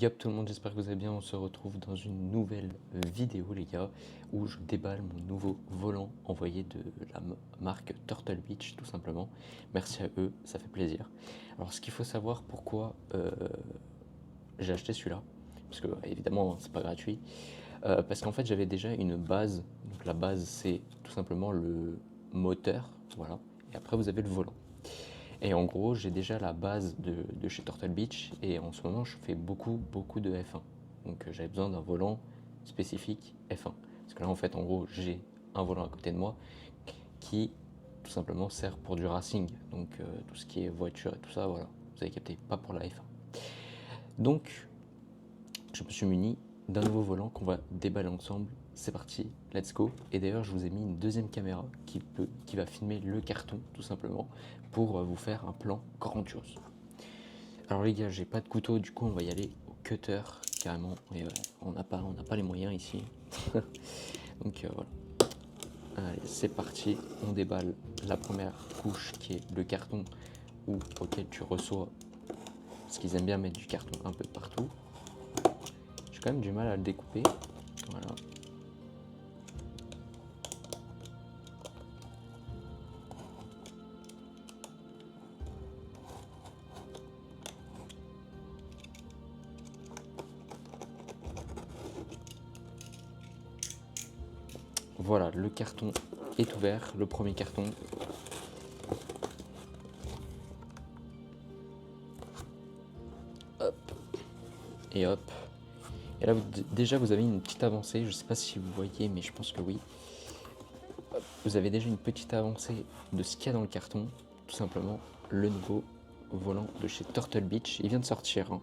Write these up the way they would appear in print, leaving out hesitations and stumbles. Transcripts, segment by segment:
Yop tout le monde, j'espère que vous allez bien. On se retrouve dans une nouvelle vidéo les gars, où je déballe mon nouveau volant envoyé de la marque Turtle Beach tout simplement. Merci à eux, ça fait plaisir. Alors ce qu'il faut savoir pourquoi j'ai acheté celui-là, parce que évidemment c'est pas gratuit, parce qu'en fait j'avais déjà une base. Donc la base c'est tout simplement le moteur, voilà, et après vous avez le volant. Et en gros, j'ai déjà la base de chez Turtle Beach et en ce moment, je fais beaucoup de F1. Donc j'avais besoin d'un volant spécifique F1. Parce que là, en fait, en gros, j'ai un volant à côté de moi qui tout simplement sert pour du racing. Donc tout ce qui est voiture et tout ça, voilà, vous avez capté, pas pour la F1. Donc, je me suis muni d'un nouveau volant qu'on va déballer ensemble. C'est parti, let's go. Et d'ailleurs, je vous ai mis une deuxième caméra qui va filmer le carton, tout simplement, pour vous faire un plan grandiose. Alors les gars, j'ai pas de couteau, du coup on va y aller au cutter, carrément. Et on n'a pas les moyens ici. Donc voilà. Allez, c'est parti. On déballe la première couche qui est le carton auquel tu reçois. Parce qu'ils aiment bien mettre du carton un peu de partout. J'ai quand même du mal à le découper. Voilà. Voilà, le carton est ouvert, le premier carton. Hop. Et hop. Et là, déjà, vous avez une petite avancée. Je ne sais pas si vous voyez, mais je pense que oui. Hop. Vous avez déjà une petite avancée de ce qu'il y a dans le carton. Tout simplement, le nouveau volant de chez Turtle Beach. Il vient de sortir. Hein.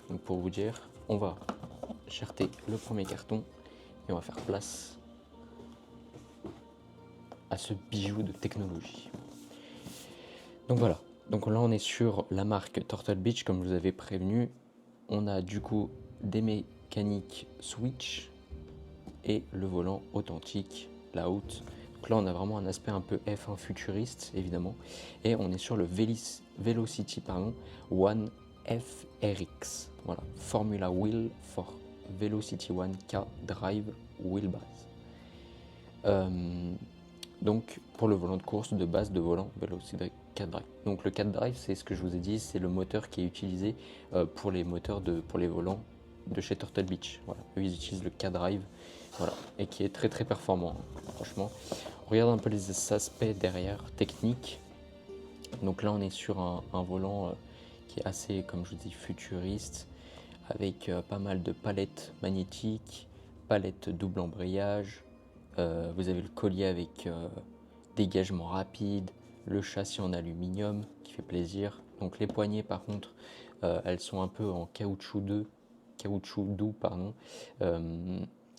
Donc pour vous dire, on va charter le premier carton et on va faire place à ce bijou de technologie. Donc voilà. Donc là, on est sur la marque Turtle Beach, comme je vous avais prévenu. On a du coup des mécaniques switch et le volant authentique, la haute. Donc là, on a vraiment un aspect un peu F1 futuriste, évidemment. Et on est sur le Velocity One FRX. Voilà, Formula Wheel for Velocity One K Drive Wheelbase. Donc pour le volant de course de base de volant Velocity 4 Drive. Donc le 4 Drive, c'est ce que je vous ai dit, c'est le moteur qui est utilisé pour les moteurs pour les volants de chez Turtle Beach. Voilà, eux ils utilisent le 4 Drive, voilà, et qui est très performant. Hein. Franchement, on regarde un peu les aspects derrière techniques. Donc là, on est sur un volant qui est assez, comme je vous dis, futuriste, avec pas mal de palettes magnétiques, palettes double embrayage. Vous avez le collier avec dégagement rapide, le châssis en aluminium qui fait plaisir. Donc les poignées par contre, elles sont un peu en caoutchouc doux, pardon,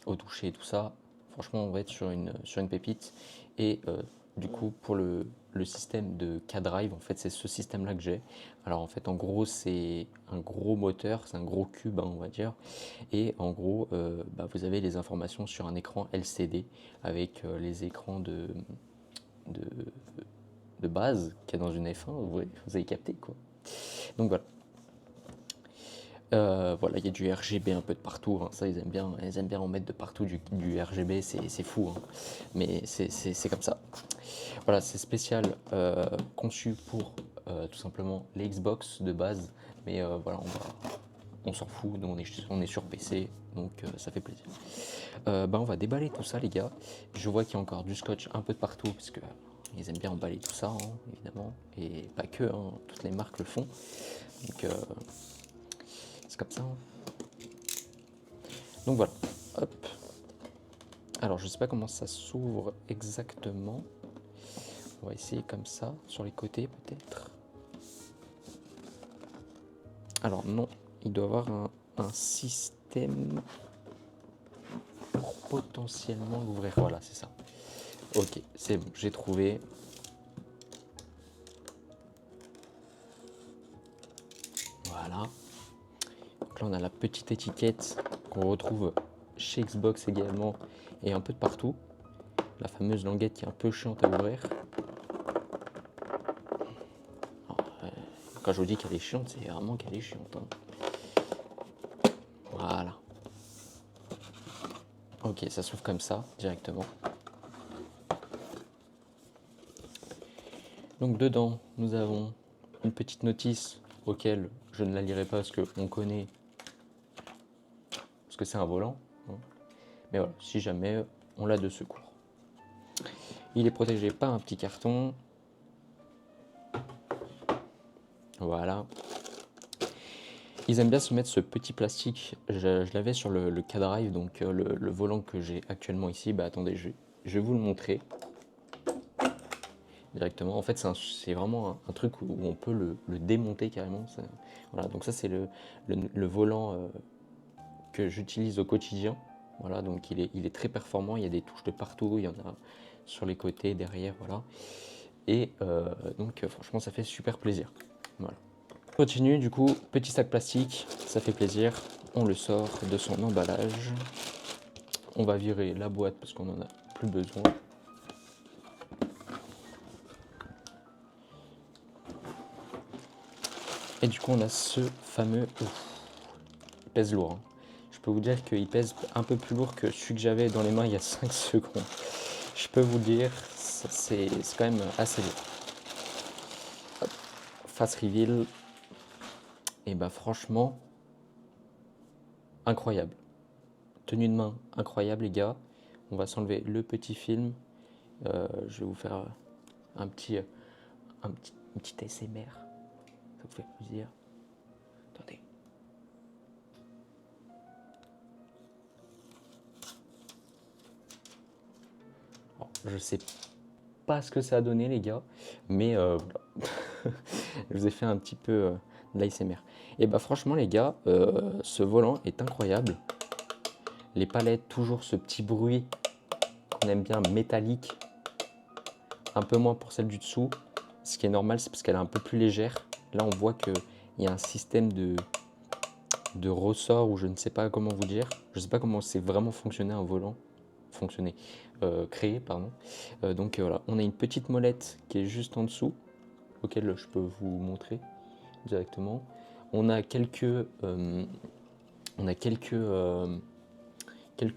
au toucher et tout ça. Franchement, on va être sur une pépite. Et du coup, pour le système de K-Drive, en fait, c'est ce système-là que j'ai. Alors en fait, en gros, c'est un gros moteur, c'est un gros cube, hein, on va dire. Et en gros, vous avez les informations sur un écran LCD avec les écrans de, de base qu'il y a dans une F1, vous avez capté quoi. Donc voilà. Voilà, il y a du RGB un peu de partout, hein. Ça ils aiment bien en mettre de partout du RGB, c'est fou, hein. Mais c'est comme ça. Voilà, c'est spécial, conçu pour tout simplement les Xbox de base, mais voilà, on s'en fout, nous on est sur PC, donc ça fait plaisir. On va déballer tout ça les gars. Je vois qu'il y a encore du scotch un peu de partout, parce que ils aiment bien emballer tout ça, hein, évidemment, et pas que, hein, toutes les marques le font. Donc c'est comme ça. Hein. Donc voilà, hop. Alors je sais pas comment ça s'ouvre exactement. On va essayer comme ça, sur les côtés peut-être. Alors non, il doit avoir un système pour potentiellement l'ouvrir. Voilà, c'est ça. Ok, c'est bon, j'ai trouvé. Voilà. Donc là, on a la petite étiquette qu'on retrouve chez Xbox également et un peu de partout. La fameuse languette qui est un peu chiante à ouvrir. Alors, quand je vous dis qu'elle est chiante, c'est vraiment qu'elle est chiante. Hein. Voilà. Ok, ça s'ouvre comme ça, directement. Donc dedans, nous avons une petite notice auquel je ne la lirai pas parce qu'on connaît, parce que c'est un volant. Hein. Mais voilà, si jamais on l'a de secours. Il est protégé par un petit carton. Voilà. Ils aiment bien se mettre ce petit plastique. Je l'avais sur le K-Drive, donc le volant que j'ai actuellement ici. Bah attendez, je vais vous le montrer directement. En fait, c'est vraiment un truc où on peut le démonter carrément. Voilà, donc ça c'est le volant que j'utilise au quotidien. Voilà, donc il est très performant. Il y a des touches de partout. Il y en a sur les côtés, derrière, voilà. Et donc franchement, ça fait super plaisir. Voilà. On continue, du coup, petit sac plastique, ça fait plaisir. On le sort de son emballage. On va virer la boîte parce qu'on n'en a plus besoin. Et du coup, on a ce fameux... Ouf, il pèse lourd. Hein. Je peux vous dire qu'il pèse un peu plus lourd que celui que j'avais dans les mains il y a 5 secondes. Je peux vous dire, c'est quand même assez lourd. Hop. Face reveal. Et bah franchement, incroyable. Tenue de main incroyable les gars. On va s'enlever le petit film. Je vais vous faire un petit ASMR. Ça vous fait plaisir. Attendez. Bon, je sais pas ce que ça a donné les gars, mais voilà. Je vous ai fait un petit peu de l'ASMR. Et bah franchement les gars, ce volant est incroyable. Les palettes, toujours ce petit bruit qu'on aime bien, métallique. Un peu moins pour celle du dessous. Ce qui est normal, c'est parce qu'elle est un peu plus légère. Là on voit qu'il y a un système de ressort, ou je ne sais pas comment vous dire. Je ne sais pas comment c'est vraiment fonctionné un volant. Créé, pardon. Donc voilà, on a une petite molette qui est juste en dessous, auquel je peux vous montrer directement. On a quelques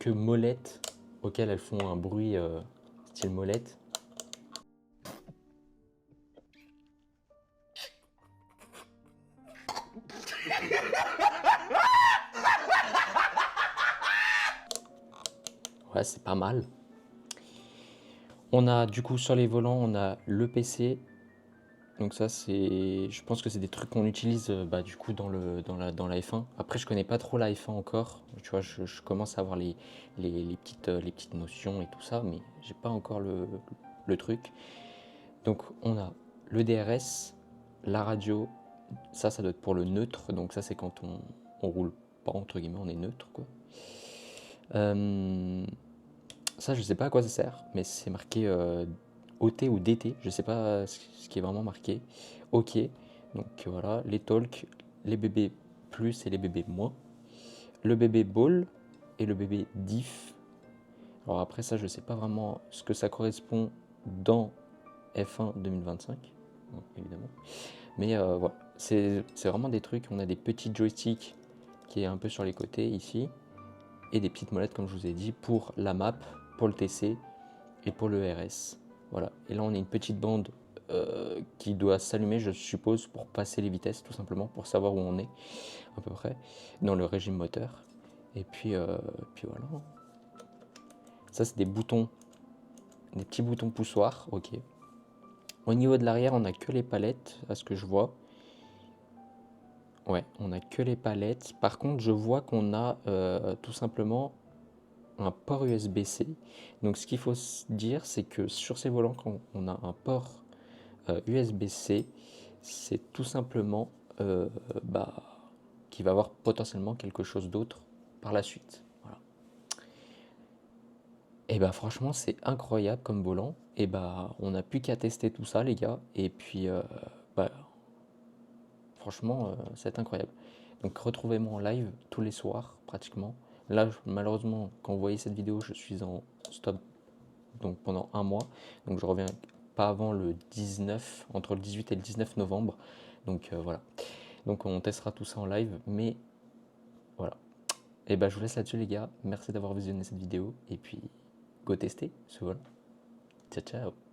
molettes auxquelles elles font un bruit style molette. Ouais, c'est pas mal. On a du coup sur les volants, on a le PC. Donc ça, je pense que c'est des trucs qu'on utilise bah, du coup dans la F1. Après, je connais pas trop la F1 encore. Tu vois, je commence à avoir les petites notions et tout ça, mais j'ai pas encore le truc. Donc on a le DRS, la radio. Ça doit être pour le neutre. Donc ça, c'est quand on roule pas entre guillemets, on est neutre quoi. Ça, je sais pas à quoi ça sert, mais c'est marqué OT ou DT, je sais pas ce qui est vraiment marqué. OK, donc voilà, les talks, les bébés plus et les bébés moins. Le bébé ball et le bébé diff. Alors après ça, je sais pas vraiment ce que ça correspond dans F1 2025, bon, évidemment. Mais voilà, c'est vraiment des trucs, on a des petits joysticks qui est un peu sur les côtés ici, et des petites molettes comme je vous ai dit pour la map, pour le TC et pour le RS. Voilà. Et là on a une petite bande qui doit s'allumer, je suppose, pour passer les vitesses, tout simplement, pour savoir où on est à peu près dans le régime moteur. Et puis voilà. Ça c'est des boutons, des petits boutons poussoirs. Ok. Au niveau de l'arrière, on n'a que les palettes, à ce que je vois. Ouais, on n'a que les palettes. Par contre, je vois qu'on a tout simplement un port USB-C. Donc ce qu'il faut se dire, c'est que sur ces volants, quand on a un port USB-C, c'est tout simplement bah, qu'il va avoir potentiellement quelque chose d'autre par la suite. Voilà. Et bah franchement, c'est incroyable comme volant. Et bah on n'a plus qu'à tester tout ça, les gars. Et puis bah, franchement, c'est incroyable. Donc retrouvez-moi en live tous les soirs, pratiquement. Là, malheureusement, quand vous voyez cette vidéo, je suis en stop donc pendant un mois. Donc je reviens pas avant le 19, entre le 18 et le 19 novembre. Donc voilà. Donc on testera tout ça en live, mais voilà. Et bah je vous laisse là-dessus les gars, merci d'avoir visionné cette vidéo, et puis go tester ce volant. Ciao ciao.